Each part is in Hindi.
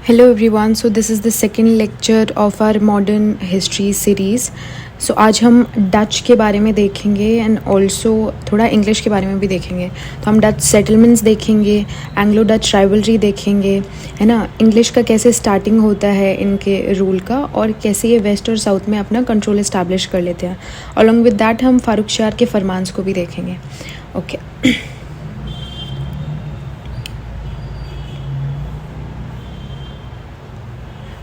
Hello everyone, so this is the second lecture of our modern history series. So आज हम डच के बारे में देखेंगे एंड ऑल्सो थोड़ा इंग्लिश के बारे में भी देखेंगे. तो हम डच सेटलमेंट्स देखेंगे, एंग्लो डच राइवलरी देखेंगे, है ना. इंग्लिश का कैसे स्टार्टिंग होता है इनके रूल का और कैसे ये वेस्ट और साउथ में अपना कंट्रोल इस्टेब्लिश कर लेते हैं. अलॉन्ग विद दैट हम फारुखशाह के फरमान्स को भी देखेंगे. ओके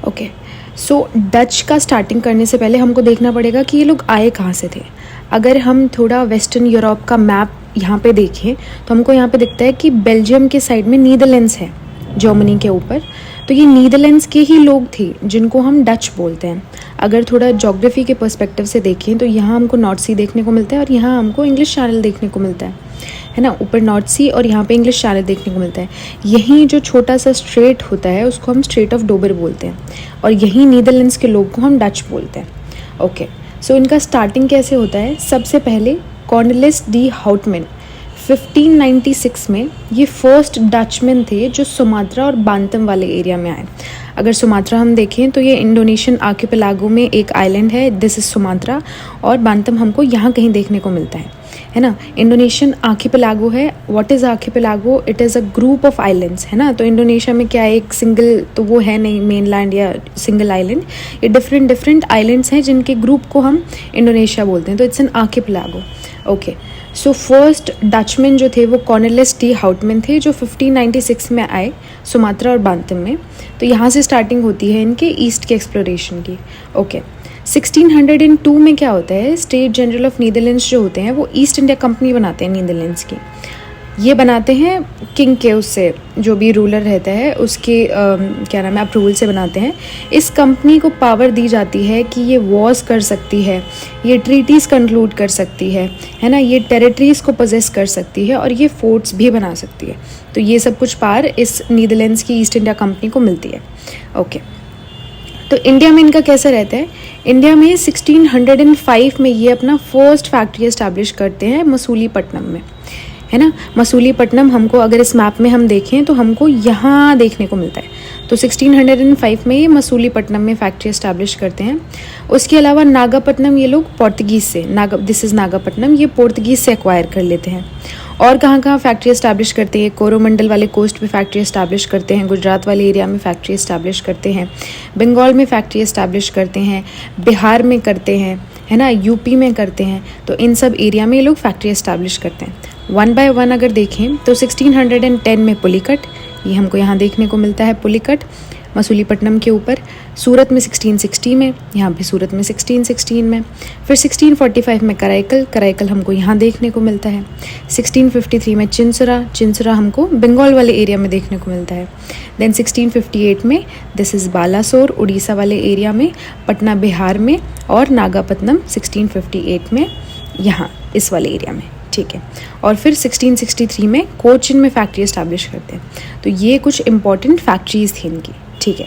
ओके सो डच का स्टार्टिंग करने से पहले हमको देखना पड़ेगा कि ये लोग आए कहाँ से थे. अगर हम थोड़ा वेस्टर्न यूरोप का मैप यहाँ पे देखें तो हमको यहाँ पे दिखता है कि बेल्जियम के साइड में नीदरलैंड्स है, जर्मनी के ऊपर. तो ये नीदरलैंड्स के ही लोग थे जिनको हम डच बोलते हैं. अगर थोड़ा ज्योग्राफी के पर्सपेक्टिव से देखें तो यहाँ हमको नॉर्थ सी देखने को मिलता है और यहाँ हमको इंग्लिश चैनल देखने को मिलता है ना. ऊपर नॉर्थ सी और यहाँ पे इंग्लिश चैनल देखने को मिलता है. यहीं जो छोटा सा स्ट्रेट होता है उसको हम स्ट्रेट ऑफ डोबर बोलते हैं और यहीं नीदरलैंड्स के लोग को हम डच बोलते हैं. ओके सो इनका स्टार्टिंग कैसे होता है. सबसे पहले कॉर्नेलिस डी हाउटमैन 1596 में ये फर्स्ट डचमैन थे जो सुमात्रा और बांतम वाले एरिया में आए. अगर सुमात्रा हम देखें तो ये इंडोनेशियन आर्किपेलागो में एक आइलैंड है, दिस इज़ सुमात्रा. और बांतम हमको यहाँ कहीं देखने को मिलता है ना. इंडोनेशियन आर्किपेलागो है. What is archipelago? It is a group of islands, है ना. तो इंडोनेशिया में क्या है, एक सिंगल तो वो है नहीं मेन लैंड या सिंगल आइलैंड. ये डिफरेंट डिफरेंट आइलैंड्स हैं जिनके ग्रुप को हम इंडोनेशिया बोलते हैं. तो it's an archipelago. Okay so first Dutchman जो थे वो कॉर्नेलिस डी हाउटमैन थे जो 1596 में आए सुमात्रा और बांतम में. तो यहाँ से स्टार्टिंग होती है इनके ईस्ट के एक्सप्लोरेशन की. ओके 1602 में क्या होता है, स्टेट जनरल ऑफ नीदरलैंड्स जो होते हैं वो ईस्ट इंडिया कंपनी बनाते हैं नीदरलैंड्स की. ये बनाते हैं किंग के उससे, जो भी रूलर रहता है उसके क्या नाम है अप्रूवल से बनाते हैं. इस कंपनी को पावर दी जाती है कि ये वॉर्स कर सकती है, ये ट्रीटीज़ कंक्लूड कर सकती है ना. ये टेरिटरीज़ को पोजेस कर सकती है और ये फोर्ट्स भी बना सकती है. तो ये सब कुछ पावर इस नीदरलैंड्स की ईस्ट इंडिया कंपनी को मिलती है. ओके तो इंडिया में इनका कैसा रहता है. इंडिया में 1605 में ये अपना फर्स्ट फैक्ट्री इस्टेब्लिश करते हैं मसूलीपट्टनम में, है ना. मसूलीपट्टनम हमको अगर इस मैप में हम देखें तो हमको यहाँ देखने को मिलता है. तो 1605 में ये मसूलीपट्टनम में फैक्ट्री इस्टेब्लिश करते हैं. उसके अलावा नागापट्टनम ये लोग पोर्तुगीज़ से, दिस इज़ नागापट्टनम, ये पोर्तुगीज़ से एक्वायर कर लेते हैं. और कहाँ कहाँ फैक्ट्री इस्टेब्लिश करते हैं, कोरोमंडल वाले कोस्ट पे फैक्ट्री इस्टेब्लिश करते हैं, गुजरात वाले एरिया में फैक्ट्री इस्टेब्लिश करते हैं, बंगाल में फैक्ट्री इस्टेब्लिश करते हैं, बिहार में करते हैं, है ना, यूपी में करते हैं. तो इन सब एरिया में ये लोग फैक्ट्री इस्टेब्लिश करते हैं. वन बाय वन अगर देखें तो 1610 में पुलिकट, ये हमको यहाँ देखने को मिलता है पुलिकट मसूलीपट्टनम के ऊपर. सूरत में 1660 में, यहाँ भी सूरत में 1616 में. फिर 1645 में कराईकल हमको यहाँ देखने को मिलता है. 1653 में चिंसरा हमको बंगाल वाले एरिया में देखने को मिलता है. देन 1658 में दिस इज़ बालासोर उड़ीसा वाले एरिया में, पटना बिहार में, और नागापट्टनम 1658 में यहाँ इस वाले एरिया में. ठीक है. और फिर 1663 में कोचिन में फैक्ट्री इस्टेब्लिश करते हैं. तो ये कुछ इंपॉर्टेंट फैक्ट्रीज थी इनकी. ठीक है.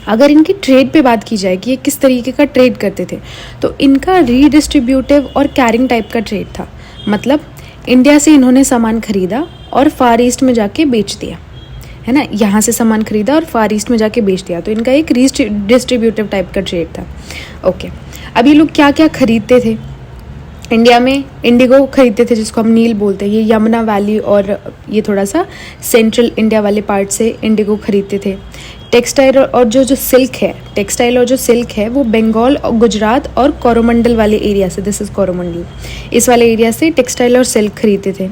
अगर इनकी ट्रेड पे बात की जाए कि ये किस तरीके का ट्रेड करते थे, तो इनका रीडिस्ट्रीब्यूटिव और कैरिंग टाइप का ट्रेड था. मतलब इंडिया से इन्होंने सामान खरीदा और फार ईस्ट में जाके बेच दिया, है ना. यहाँ से सामान खरीदा और फार ईस्ट में जाके बेच दिया. तो इनका एक डिस्ट्रीब्यूटिव टाइप का ट्रेड था. ओके अब ये लोग क्या क्या खरीदते थे. इंडिया में इंडिगो खरीदते थे जिसको हम नील बोलते हैं. ये यमुना वैली और ये थोड़ा सा सेंट्रल इंडिया वाले पार्ट से इंडिगो खरीदते थे. टेक्सटाइल और जो सिल्क है, टेक्सटाइल और जो सिल्क है वो बंगाल और गुजरात और कोरोमंडल वाले एरिया से, दिस इज़ कोरोमंडल, इस वाले एरिया से टेक्सटाइल और सिल्क खरीदते थे.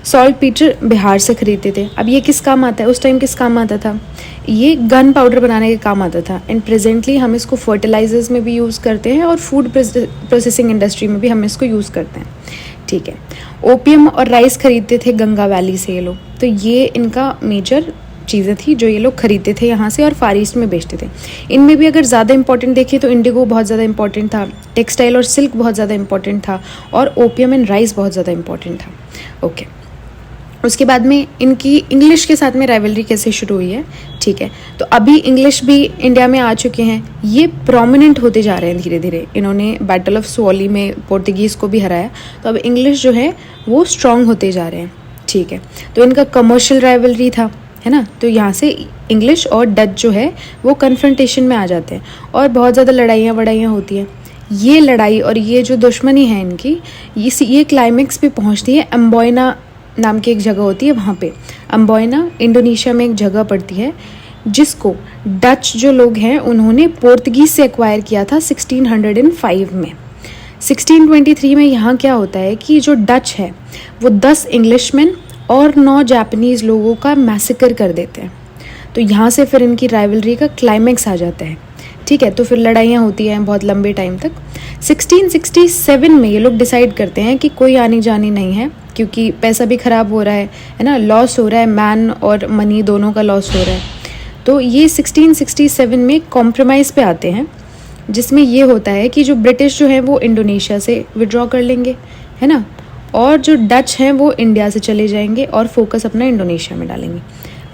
सॉल्ट पीटर बिहार से खरीदते थे. अब ये किस काम आता है, उस टाइम किस काम आता था, ये गन पाउडर बनाने के काम आता था. एंड प्रेजेंटली हम इसको फर्टिलाइजर्स में भी यूज़ करते हैं और फूड प्रोसेसिंग इंडस्ट्री में भी हम इसको यूज़ करते हैं. ठीक है. ओपियम और राइस खरीदते थे गंगा वैली से ये लोग. तो ये इनका मेजर चीज़ें थी जो ये लोग खरीदते थे यहाँ से और फार ईस्ट में बेचते थे. इनमें भी अगर ज़्यादा इंपॉर्टेंट देखें तो इंडिगो बहुत ज़्यादा इंपॉर्टेंट था, टेक्सटाइल और सिल्क बहुत ज़्यादा इंपॉर्टेंट था, और ओपियम एंड राइस बहुत ज़्यादा इंपॉर्टेंट था. ओके उसके बाद में इनकी इंग्लिश के साथ में राइवलरी कैसे शुरू हुई है. ठीक है. तो अभी इंग्लिश भी इंडिया में आ चुके हैं, ये प्रोमिनेंट होते जा रहे हैं धीरे धीरे. इन्होंने बैटल ऑफ सुओली में पोर्तुगीज़ को भी हराया, तो अब इंग्लिश जो है वो स्ट्रॉन्ग होते जा रहे हैं. ठीक है. तो इनका कमर्शियल राइवलरी था, है ना। तो यहाँ से इंग्लिश और डच जो है वो कन्फ्रंटेशन में आ जाते हैं और बहुत ज़्यादा लड़ाइयाँ वड़ाइयाँ होती हैं। ये लड़ाई और ये जो दुश्मनी है इनकी, ये क्लाइमेक्स पे पहुँचती है अम्बोयना नाम की एक जगह होती है वहाँ पे। अम्बोयना इंडोनेशिया में एक जगह पड़ती है जिसको डच जो लोग हैं उन्होंने पोर्तुगीज़ से एक्वायर किया था 1605 में। 1623 में यहाँ क्या होता है कि जो डच है वो 10 इंग्लिशमैन और 9 जापानीज़ लोगों का मैसेकर कर देते हैं। तो यहाँ से फिर इनकी राइवलरी का क्लाइमेक्स आ जाता है, ठीक है। तो फिर लड़ाइयाँ होती हैं बहुत लंबे टाइम तक। 1667 में ये लोग डिसाइड करते हैं कि कोई आनी जानी नहीं है, क्योंकि पैसा भी ख़राब हो रहा है ना, लॉस हो रहा है, मैन और मनी दोनों का लॉस हो रहा है। तो ये 1667 में कॉम्प्रोमाइज़ पे आते हैं, जिसमें ये होता है कि जो ब्रिटिश जो है वो इंडोनेशिया से विड्रॉ कर लेंगे, है ना, और जो डच हैं वो इंडिया से चले जाएंगे और फोकस अपना इंडोनेशिया में डालेंगे।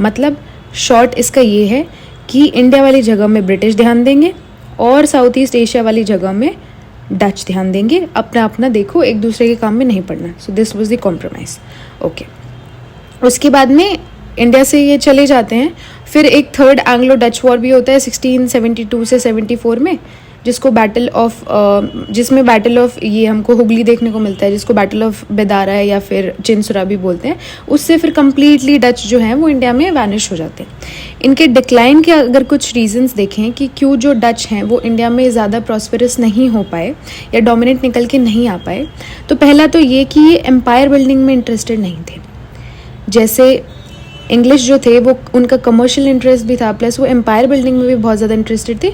मतलब शॉर्ट इसका ये है कि इंडिया वाली जगह में ब्रिटिश ध्यान देंगे और साउथ ईस्ट एशिया वाली जगह में डच ध्यान देंगे। अपना अपना देखो, एक दूसरे के काम में नहीं पड़ना। So this was the compromise. Okay, उसके बाद में इंडिया से ये चले जाते हैं। फिर एक थर्ड एंग्लो डच वॉर भी होता है 1672 से 74 में, जिसमें बैटल ऑफ ये हमको हुगली देखने को मिलता है, जिसको बैटल ऑफ बेदारा है या फिर चिनसुरा भी बोलते हैं। उससे फिर कम्प्लीटली डच जो हैं वो इंडिया में वैनिश हो जाते हैं। इनके डिक्लाइन के अगर कुछ रीजंस देखें कि क्यों जो डच हैं वो इंडिया में ज़्यादा प्रॉस्पेरस नहीं हो पाए या डोमिनेंट निकल के नहीं आ पाए, तो पहला तो ये कि ये एम्पायर बिल्डिंग में इंटरेस्टेड नहीं थे। जैसे इंग्लिश जो थे वो उनका कमर्शियल इंटरेस्ट भी था, प्लस वो एम्पायर बिल्डिंग में भी बहुत ज़्यादा इंटरेस्टेड थे।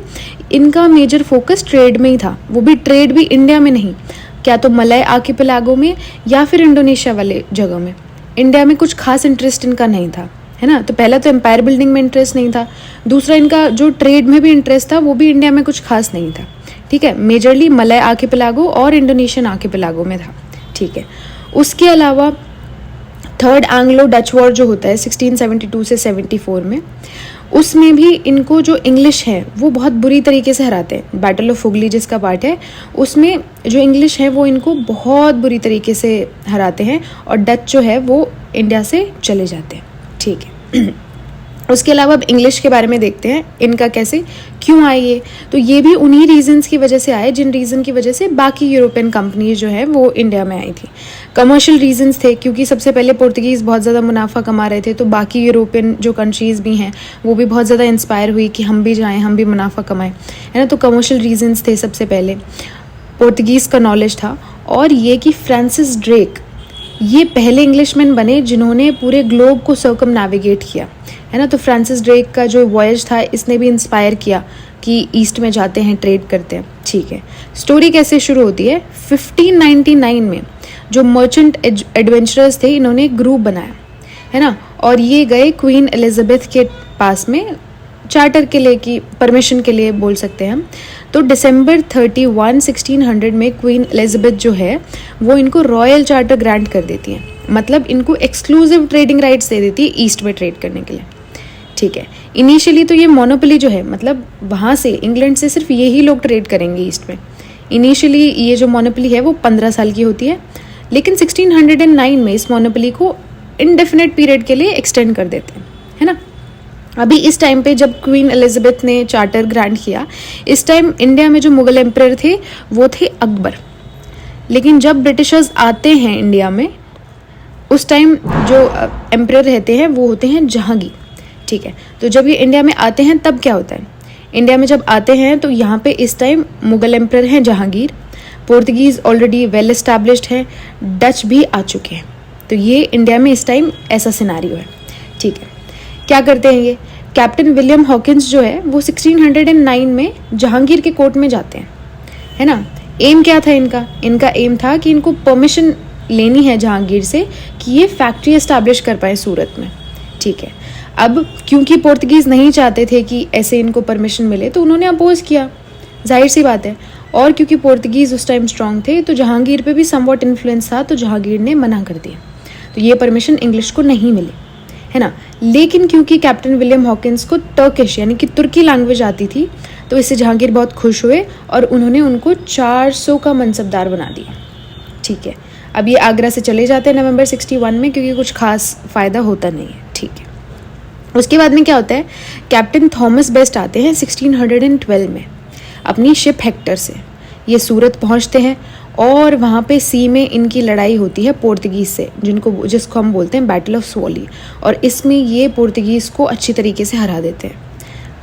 इनका मेजर फोकस ट्रेड में ही था, वो भी ट्रेड भी इंडिया में नहीं, क्या तो मलय आर्किपेलागो में या फिर इंडोनेशिया वाले जगह में। इंडिया में कुछ खास इंटरेस्ट इनका नहीं था, है ना। तो पहला तो एम्पायर बिल्डिंग में इंटरेस्ट नहीं था, दूसरा इनका जो ट्रेड में भी इंटरेस्ट था वो भी इंडिया में कुछ खास नहीं था, ठीक है। मेजरली मलय आर्किपेलागो और इंडोनेशियन आर्किपेलागो में था, ठीक है। उसके अलावा थर्ड एंग्लो डच वॉर जो होता है 1672 से 74 में, उसमें भी इनको जो इंग्लिश है वो बहुत बुरी तरीके से हराते हैं। बैटल ऑफ हुगली जिसका पार्ट है उसमें जो इंग्लिश है वो इनको बहुत बुरी तरीके से हराते हैं और डच जो है वो इंडिया से चले जाते हैं, ठीक है। उसके अलावा अब इंग्लिश के बारे में देखते हैं, इनका कैसे क्यों आए ये। तो ये भी उन्हीं रीजंस की वजह से आए जिन रीज़न की वजह से बाकी यूरोपियन कंपनीज जो है वो इंडिया में आई थी। कमर्शियल रीजंस थे, क्योंकि सबसे पहले पोर्तुगीज़ बहुत ज़्यादा मुनाफा कमा रहे थे, तो बाकी यूरोपियन जो कंट्रीज़ भी हैं वो भी बहुत ज़्यादा इंस्पायर हुई कि हम भी जाएँ, हम भी मुनाफा कमाएँ, है ना। तो कमर्शियल रीजंस थे सबसे पहले, पोर्तुगीज़ का नॉलेज था, और ये कि फ्रांसिस ड्रेक ये पहले इंग्लिशमैन बने जिन्होंने पूरे ग्लोब को सर्कम नेविगेट किया, है ना। तो फ्रांसिस ड्रेक का जो वॉयज था इसने भी इंस्पायर किया कि ईस्ट में जाते हैं, ट्रेड करते हैं, ठीक है। स्टोरी कैसे शुरू होती है, 1599 में जो मर्चेंट एडवेंचरर्स थे इन्होंने एक ग्रुप बनाया, है ना, और ये गए क्वीन एलिजाबेथ के पास में चार्टर के लिए, कि परमिशन के लिए बोल सकते हैं हम। तो दिसंबर 31, 1600 में क्वीन एलिजाबेथ जो है वो इनको रॉयल चार्टर ग्रांट कर देती है, मतलब इनको एक्सक्लूसिव ट्रेडिंग राइट्स दे देती है ईस्ट में ट्रेड करने के लिए, ठीक है। इनिशियली तो ये मोनोपोली जो है, मतलब वहाँ से इंग्लैंड से सिर्फ यही लोग ट्रेड करेंगे ईस्ट में। इनिशियली ये जो मोनोपोली है वो 15 साल की होती है, लेकिन 1609 में इस मोनोपोली को इनडेफिनेट पीरियड के लिए एक्सटेंड कर देते हैं, है ना। अभी इस टाइम पे जब क्वीन एलिजाबेथ ने चार्टर ग्रांट किया, इस टाइम इंडिया में जो मुगल एम्परर थे वो थे अकबर। लेकिन जब ब्रिटिशर्स आते हैं इंडिया में, उस टाइम जो एम्परर रहते हैं वो होते हैं जहांगीर, ठीक है। तो जब ये इंडिया में आते हैं तब क्या होता है, इंडिया में जब आते हैं तो यहाँ पे इस टाइम मुगल एम्परर हैं Jahangir, Portuguese already well established है, डच भी आ चुके हैं। तो ये इंडिया में इस टाइम ऐसा सिनारियो है, ठीक है। क्या करते हैं ये, कैप्टन विलियम हॉकिंस जो है वो 1609 में जहांगीर के कोर्ट में जाते हैं, है ना। एम क्या था इनका, इनका एम था कि इनको परमिशन लेनी है जहांगीर से कि ये फैक्ट्री एस्टैब्लिश कर पाए सूरत में, ठीक है। अब क्योंकि पोर्तुगीज़ नहीं चाहते थे कि ऐसे इनको परमिशन मिले, तो उन्होंने अपोज किया, जाहिर सी बात है। और क्योंकि पोर्तुगीज़ उस टाइम स्ट्रांग थे तो जहांगीर पे भी समवॉट इन्फ्लुएंस था, तो जहांगीर ने मना कर दिया, तो ये परमिशन इंग्लिश को नहीं मिली, है ना। लेकिन क्योंकि कैप्टन विलियम हॉकिंस को टर्किश यानी कि तुर्की लैंग्वेज आती थी, तो इससे जहांगीर बहुत खुश हुए और उन्होंने उनको 400 का मनसबदार बना दिया, ठीक है। अब ये आगरा से चले जाते हैं नवंबर 61 में, क्योंकि कुछ खास फ़ायदा होता नहीं है, ठीक है। उसके बाद में क्या होता है, कैप्टन थॉमस बेस्ट आते हैं 1612 में अपनी शिप हेक्टर से। ये सूरत पहुंचते हैं और वहाँ पे सी में इनकी लड़ाई होती है पोर्तुगीज़ से, जिसको हम बोलते हैं बैटल ऑफ सोली। और इसमें ये पोर्तुगीज़ को अच्छी तरीके से हरा देते हैं।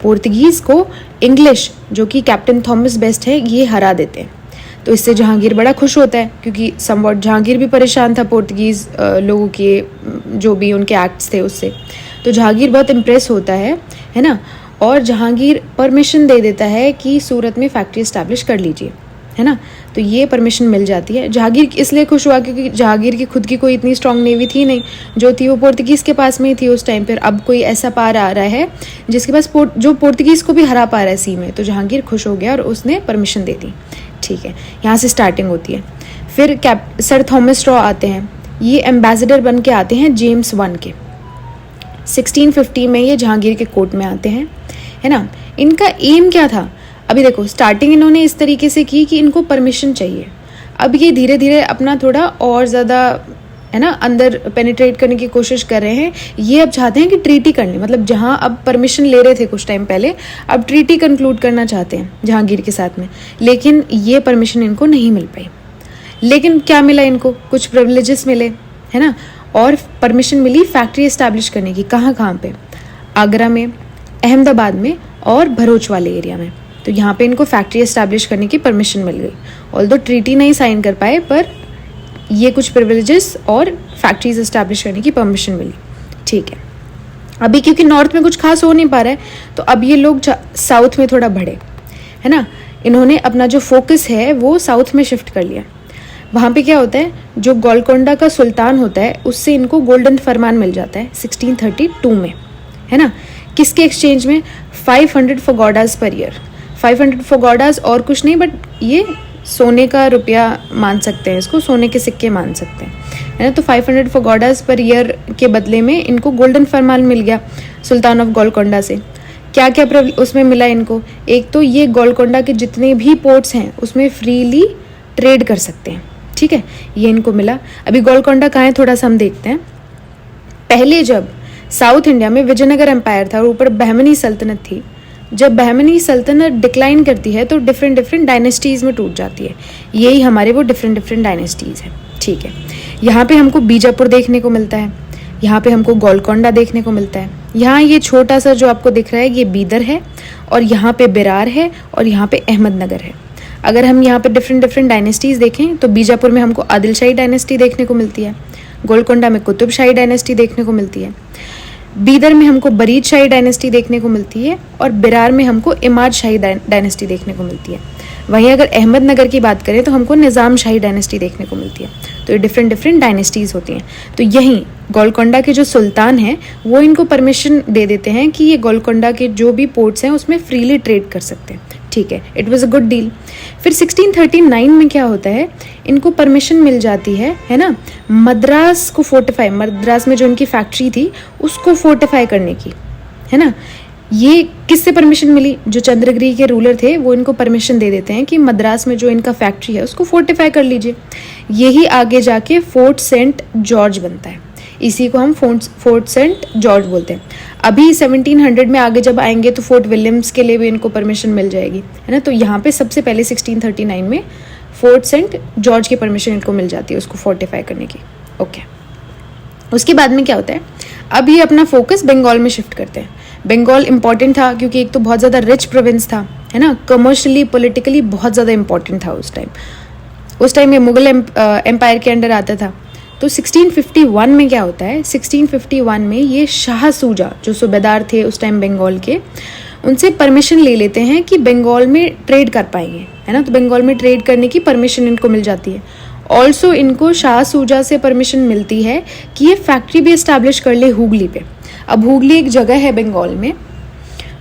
पोर्तुगीज़ को इंग्लिश, जो कि कैप्टन थॉमस बेस्ट है, ये हरा देते हैं। तो इससे जहांगीर बड़ा खुश होता है, क्योंकि समवॉट जहांगीर भी परेशान था पोर्तुगीज़ लोगों के जो भी उनके एक्ट्स थे उससे। तो जहांगीर बहुत इम्प्रेस होता है ना। और जहांगीर परमिशन दे देता है कि सूरत में फैक्ट्री इस्टेब्लिश कर लीजिए, है ना। तो ये परमिशन मिल जाती है। जहांगीर इसलिए खुश हुआ क्योंकि जहांगीर की खुद की कोई इतनी स्ट्रांग नेवी थी नहीं, जो थी वो पोर्तुगीज़ के पास में ही थी उस टाइम पर। अब कोई ऐसा पार आ रहा है जिसके पास जो पोर्तुगीज़ को भी हरा पा रहा है सी में। तो जहांगीर खुश हो गया और उसने परमिशन दे दी। ठीक है, यहाँ से स्टार्टिंग होती है। फिर सर थॉमस स्ट्रॉ आते हैं। ये एम्बेसडर बन के आते हैं जेम्स वन के। 1650 में ये जहांगीर के कोर्ट में आते हैं, है ना। इनका एम क्या था? अभी देखो, स्टार्टिंग इन्होंने इस तरीके से की कि इनको परमिशन चाहिए। अब ये धीरे धीरे अपना थोड़ा और ज़्यादा, है ना, अंदर पेनिट्रेट करने की कोशिश कर रहे हैं। ये अब चाहते हैं कि ट्रीटी करनी, मतलब जहाँ अब परमिशन ले रहे थे कुछ टाइम पहले, अब ट्रीटी कंक्लूड करना चाहते हैं जहांगीर के साथ में। लेकिन ये परमिशन इनको नहीं मिल पाई। लेकिन क्या मिला इनको? कुछ प्रिविलेजेस मिले, है ना। और परमिशन मिली फैक्ट्री इस्टेब्लिश करने की। कहाँ पे? आगरा में, अहमदाबाद में और भरूच वाले एरिया में। तो यहाँ पे इनको फैक्ट्री इस्टेब्लिश करने की परमिशन मिल गई। ऑल्दो ट्रीटी नहीं साइन कर पाए, पर ये कुछ प्रिविलेजेस और फैक्ट्रीज इस्टेब्लिश करने की परमिशन मिली। ठीक है, अभी क्योंकि नॉर्थ में कुछ खास हो नहीं पा रहा है, तो अब ये लोग साउथ में थोड़ा बढ़े, है ना। इन्होंने अपना जो फोकस है वो साउथ में शिफ्ट कर लिया। वहाँ पे क्या होता है, जो गोलकोंडा का सुल्तान होता है उससे इनको गोल्डन फरमान मिल जाता है 1632 में, है ना। किसके एक्सचेंज में? 500 फगोडाज पर ईयर। 500 फगोडाज और कुछ नहीं, बट ये सोने का रुपया मान सकते हैं, इसको सोने के सिक्के मान सकते हैं, है ना। तो 500 फगोडाज पर ईयर के बदले में इनको गोल्डन फरमान मिल गया सुल्तान ऑफ गोलकोंडा से। क्या क्या उसमें मिला इनको? एक तो ये गोलकोंडा के जितने भी पोर्ट्स हैं उसमें फ्रीली ट्रेड कर सकते हैं। ठीक है, ये इनको मिला। अभी गोलकोंडा कहाँ है थोड़ा सा हम देखते हैं। पहले जब साउथ इंडिया में विजयनगर एम्पायर था और ऊपर बहमनी सल्तनत थी, जब बहमनी सल्तनत डिक्लाइन करती है तो डिफरेंट डायनेस्टीज़ में टूट जाती है। यही हमारे वो डिफरेंट डायनेस्टीज़ हैं। ठीक है, यहाँ पे हमको बीजापुर देखने को मिलता है, यहाँ पे हमको गोलकोंडा देखने को मिलता है। यहाँ ये छोटा सा जो आपको दिख रहा है ये बीदर है, और यहाँ पे बिरार है, और यहाँ पे अहमदनगर है। अगर हम यहाँ पे डिफरेंट डायनेस्टीज़ देखें तो बीजापुर में हमको आदिलशाही डायनेस्टी देखने को मिलती है, गोलकोंडा में कुतुबशाही डायनेस्टी देखने को मिलती है, बीदर में हमको बरीद शाही डायनेस्टी देखने को मिलती है, और बिरार में हमको इमाद शाही डायनेस्टी देखने को मिलती है। वहीं अगर अहमदनगर की बात करें तो हमको निज़ाम शाही डायनेस्टी देखने को मिलती है। तो ये डिफरेंट डायनेस्टीज़ होती हैं। तो यहीं गोलकोंडा के जो सुल्तान हैं वो इनको परमिशन दे देते हैं कि ये गोलकोंडा के जो भी पोर्ट्स हैं उसमें फ्रीली ट्रेड कर सकते हैं। ठीक है, it was a good deal. फिर 1639 में क्या होता है, इनको परमिशन मिल जाती है ना, मद्रास को फोर्टिफाई, मद्रास में जो इनकी फैक्ट्री थी उसको फोर्टिफाई करने की, है ना। ये किससे परमिशन मिली? जो चंद्रगिरी के रूलर थे वो इनको परमिशन दे देते हैं कि मद्रास में जो इनका फैक्ट्री है उसको फोर्टिफाई कर लीजिए। यही आगे जाके फोर्ट सेंट जॉर्ज बनता है। इसी को हम फोर्ट सेंट जॉर्ज बोलते हैं। अभी 1700 में आगे जब आएंगे तो फोर्ट विलियम्स के लिए भी इनको परमिशन मिल जाएगी, है ना। तो यहाँ पे सबसे पहले 1639 में फोर्ट सेंट जॉर्ज की परमिशन इनको मिल जाती है उसको फोर्टिफाई करने की। ओके, उसके बाद में क्या होता है, अब ये अपना फोकस बंगाल में शिफ्ट करते हैं। बंगाल इंपॉर्टेंट था क्योंकि एक तो बहुत ज़्यादा रिच प्रोविंस था, है ना, कमर्शियली पॉलिटिकली बहुत ज़्यादा इंपॉर्टेंट था उस टाइम ये मुगल एम्पायर के अंडर आता था। तो 1651 में क्या होता है, 1651 में ये शाह सूजा जो सूबेदार थे उस टाइम बंगाल के, उनसे परमिशन ले लेते हैं कि बंगाल में ट्रेड कर पाएंगे, है ना। तो बंगाल में ट्रेड करने की परमिशन इनको मिल जाती है। ऑल्सो इनको शाह सूजा से परमिशन मिलती है कि ये फैक्ट्री भी इस्टेब्लिश कर ले हुगली पे। अब हुगली एक जगह है बंगाल में।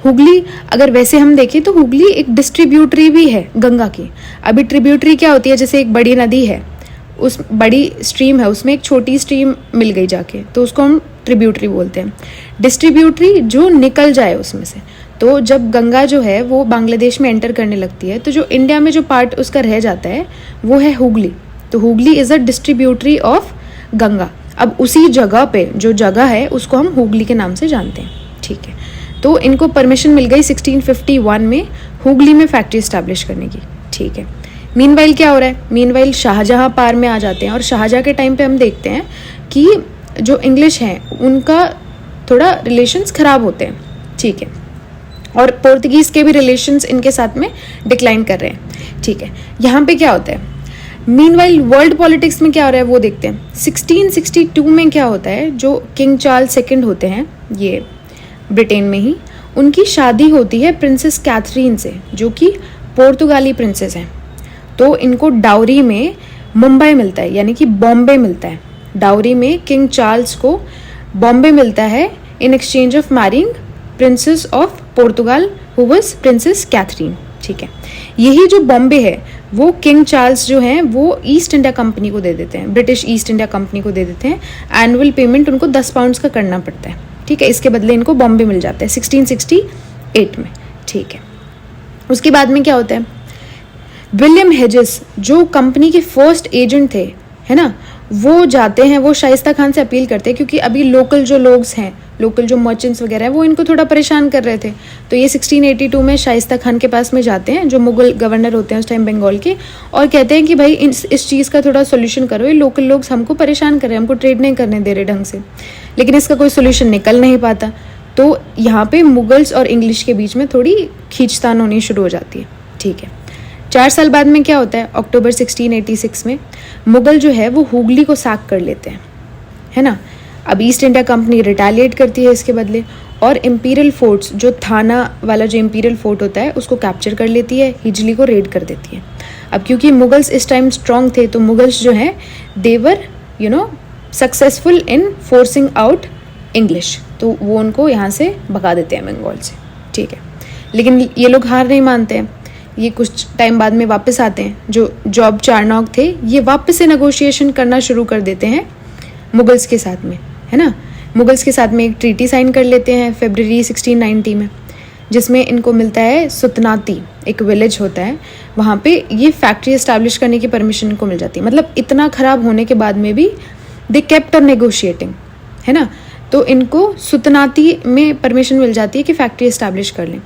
हुगली अगर वैसे हम देखें तो हुगली एक डिस्ट्रीब्यूटरी भी है गंगा की। अभी ट्रिब्यूटरी क्या होती है, जैसे एक बड़ी नदी है, उस बड़ी स्ट्रीम है, उसमें एक छोटी स्ट्रीम मिल गई जाके, तो उसको हम ट्रिब्यूटरी बोलते हैं। डिस्ट्रीब्यूटरी जो निकल जाए उसमें से। तो जब गंगा जो है वो बांग्लादेश में एंटर करने लगती है तो जो इंडिया में जो पार्ट उसका रह जाता है वो है हुगली। तो Hooghly is a distributary of Ganga. अब उसी जगह पे जो जगह है उसको हम हुगली के नाम से जानते हैं। ठीक है। तो इनको परमिशन मिल गई 1651 में हुगली में फैक्ट्री इस्टेब्लिश करने की, ठीक है। मीनवाइल क्या हो रहा है, मीनवाइल शाहजहाँ पार में आ जाते हैं, और शाहजहाँ के टाइम पे हम देखते हैं कि जो इंग्लिश हैं उनका थोड़ा रिलेशंस ख़राब होते हैं, ठीक है, और पोर्तुगीज़ के भी रिलेशंस इनके साथ में डिक्लाइन कर रहे हैं, ठीक है। यहाँ पे क्या होता है, मीनवाइल वर्ल्ड पॉलिटिक्स में क्या हो रहा है वो देखते हैं। 1662 में क्या होता है, जो किंग चार्ल्स सेकंड होते हैं, ये ब्रिटेन में ही, उनकी शादी होती है प्रिंसेस कैथरीन से, जो कि पोर्तुगाली प्रिंसेस हैं। तो इनको डाउरी में मुंबई मिलता है, यानी कि बॉम्बे मिलता है। डाउरी में किंग चार्ल्स को बॉम्बे मिलता है in exchange of marrying princess of Portugal who was princess Catherine, ठीक है। यही जो बॉम्बे है वो किंग चार्ल्स जो हैं वो ईस्ट इंडिया कंपनी को दे देते हैं, ब्रिटिश ईस्ट इंडिया कंपनी को दे देते हैं। एनुअल पेमेंट उनको 10 पाउंड्स का करना पड़ता है, ठीक है। इसके बदले इनको बॉम्बे मिल जाता है 1668 में, ठीक है। उसके बाद में क्या होता है, विलियम हेजेस जो कंपनी के फर्स्ट एजेंट थे, है ना, वो जाते हैं, वो शाइस्ता खान से अपील करते हैं, क्योंकि अभी लोकल जो लोग हैं, लोकल जो मर्चेंट्स वगैरह हैं, वो इनको थोड़ा परेशान कर रहे थे। तो ये 1682 में शाइस्ता खान के पास में जाते हैं, जो मुगल गवर्नर होते हैं उस टाइम बंगाल के, और कहते हैं कि भाई इस चीज़ का थोड़ा सोल्यूशन करो, ये लोकल लोग हमको परेशान कर रहे हैं, हमको ट्रेड नहीं करने दे रहे ढंग से। लेकिन इसका कोई सोल्यूशन निकल नहीं पाता। तो यहाँ पे मुगल्स और इंग्लिश के बीच में थोड़ी खींचतान होनी शुरू हो जाती है, ठीक है। 4 साल बाद में क्या होता है, अक्टूबर 1686 में मुगल जो है वो हुगली को साक कर लेते हैं, है ना। अब ईस्ट इंडिया कंपनी रिटेलिएट करती है इसके बदले, और इम्पीरियल फोर्ट्स, जो थाना वाला जो इम्पीरियल फोर्ट होता है उसको कैप्चर कर लेती है, हिजली को रेड कर देती है। अब क्योंकि मुगल्स इस टाइम स्ट्रांग थे, तो मुगल्स जो हैं they were successful in forcing out English, तो वो उनको यहाँ से भगा देते हैं बंगाल से, ठीक है। लेकिन ये लोग हार नहीं मानते हैं, ये कुछ टाइम बाद में वापस आते हैं। जो जॉब चार्नॉक थे ये वापस से नेगोशिएशन करना शुरू कर देते हैं मुगल्स के साथ में, है ना। मुगल्स के साथ में एक ट्रीटी साइन कर लेते हैं फरवरी 1690 में, जिसमें इनको मिलता है सुतनाती, एक विलेज होता है वहाँ पे, ये फैक्ट्री इस्टेब्लिश करने की परमिशन इनको मिल जाती है। मतलब इतना ख़राब होने के बाद में भी दे केप्ट ऑन नेगोशिएटिंग, है ना। तो इनको सुतनाती में परमिशन मिल जाती है कि फैक्ट्री इस्टेब्लिश कर लें।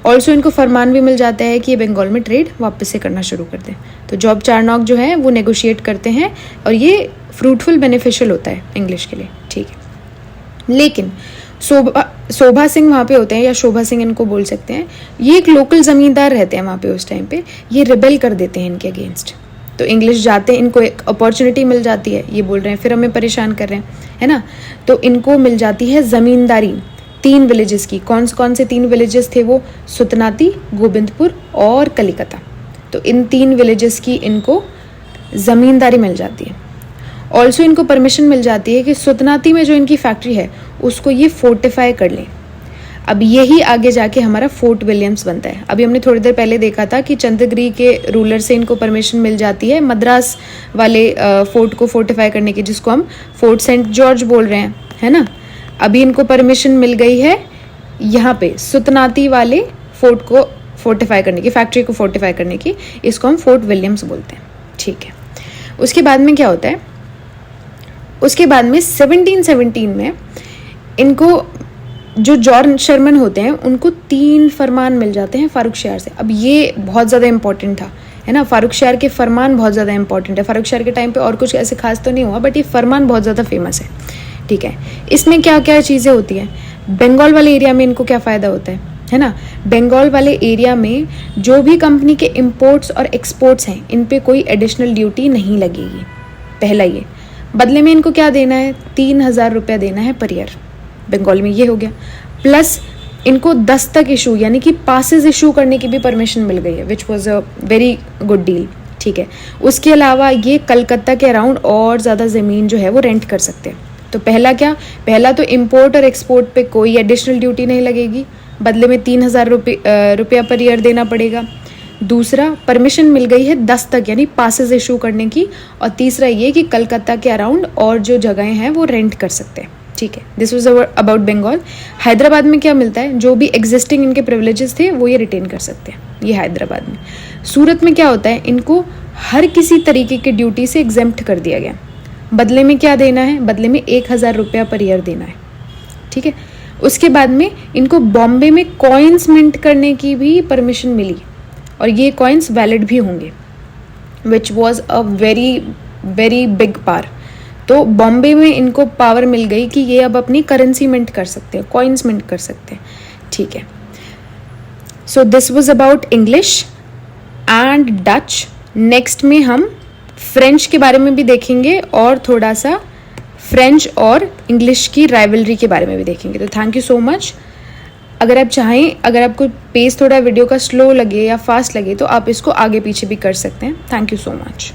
ऑल्सो इनको फरमान भी मिल जाता है कि ये बंगाल में ट्रेड वापस से करना शुरू कर दें। तो जॉब चार्नॉक जो है वो नेगोशिएट करते हैं, और ये फ्रूटफुल बेनिफिशियल होता है इंग्लिश के लिए, ठीक है। लेकिन शोभा सिंह वहाँ पे होते हैं, या शोभा सिंह इनको बोल सकते हैं, ये एक लोकल ज़मींदार रहते हैं वहाँ पे उस टाइम पे, ये रिबेल कर देते हैं इनके अगेंस्ट। तो इंग्लिश जाते हैं, इनको एक अपॉर्चुनिटी मिल जाती है, ये बोल रहे हैं फिर हमें परेशान कर रहे हैं, है ना। तो इनको मिल जाती है ज़मींदारी 3 विलेजेस की। कौन से 3 विलेजेस थे वो, सुतनाती, गोविंदपुर और कलिकता। तो इन 3 विलेजेस की इनको ज़मींदारी मिल जाती है। ऑल्सो इनको परमिशन मिल जाती है कि सुतनाती में जो इनकी फैक्ट्री है उसको ये फोर्टिफाई कर लें। अब यही आगे जाके हमारा फोर्ट विलियम्स बनता है। अभी हमने थोड़ी देर पहले देखा था कि चंद्रगिरी के रूलर से इनको परमिशन मिल जाती है मद्रास वाले फोर्ट को फोर्टिफाई करने की, जिसको हम फोर्ट सेंट जॉर्ज बोल रहे हैं, है ना। अभी इनको परमिशन मिल गई है यहाँ पे सुतनाती वाले फोर्ट को फोर्टिफाई करने की, फैक्ट्री को फोर्टिफाई करने की, इसको हम फोर्ट विलियम्स बोलते हैं, ठीक है। उसके बाद में क्या होता है, उसके बाद में 1717 में इनको जो जॉर्ज शर्मन होते हैं उनको 3 फरमान मिल जाते हैं फारूक शायर से। अब ये बहुत ज़्यादा इंपॉर्टेंट था, है ना। फारूक शायर के फरमान बहुत ज़्यादा इंपॉर्टेंट है। फारूक शायर के टाइम पे और कुछ ऐसे खास तो नहीं हुआ, बट ये फरमान बहुत ज़्यादा फेमस है, ठीक है। इसमें क्या क्या चीज़ें होती हैं, बंगाल वाले एरिया में इनको क्या फ़ायदा होता है ना। बंगाल वाले एरिया में जो भी कंपनी के इंपोर्ट्स और एक्सपोर्ट्स हैं इन पे कोई एडिशनल ड्यूटी नहीं लगेगी, पहला ये। बदले में इनको क्या देना है, 3000 रुपया देना है पर ईयर, बंगाल में ये हो गया। प्लस इनको दस्तक इशू यानी कि पासेस इशू करने की भी परमिशन मिल गई है, which was a very good deal, ठीक है। उसके अलावा ये कलकत्ता के अराउंड और ज़्यादा ज़मीन जो है वो रेंट कर सकते हैं। तो पहला क्या, पहला तो इम्पोर्ट और एक्सपोर्ट पे कोई एडिशनल ड्यूटी नहीं लगेगी, बदले में 3000 रुपया पर ईयर देना पड़ेगा। दूसरा, परमिशन मिल गई है दस्तक यानी पासेस इशू करने की। और तीसरा ये कि कलकत्ता के अराउंड और जो जगहें हैं वो रेंट कर सकते हैं, ठीक है। This was about Bengal. Hyderabad में क्या मिलता है, जो भी एग्जिस्टिंग इनके प्रिविलेजेस थे वो ये रिटेन कर सकते हैं, ये हैदराबाद में। सूरत में क्या होता है, इनको हर किसी तरीके की ड्यूटी से एग्जेम्प्ट कर दिया गया। बदले में क्या देना है, बदले में 1000 रुपया पर ईयर देना है, ठीक है। उसके बाद में इनको बॉम्बे में कॉइन्स मिंट करने की भी परमिशन मिली और ये कॉइन्स वैलिड भी होंगे, which was a very very big power. तो बॉम्बे में इनको पावर मिल गई कि ये अब अपनी करेंसी मिंट कर सकते हैं, कॉइन्स मिंट कर सकते हैं, ठीक है। So this was about English and Dutch. Next में हम फ्रेंच के बारे में भी देखेंगे और थोड़ा सा फ्रेंच और इंग्लिश की राइवलरी के बारे में भी देखेंगे। तो थैंक यू सो मच। अगर आप चाहें, अगर आपको पेस थोड़ा वीडियो का स्लो लगे या फास्ट लगे तो आप इसको आगे पीछे भी कर सकते हैं। Thank you so much.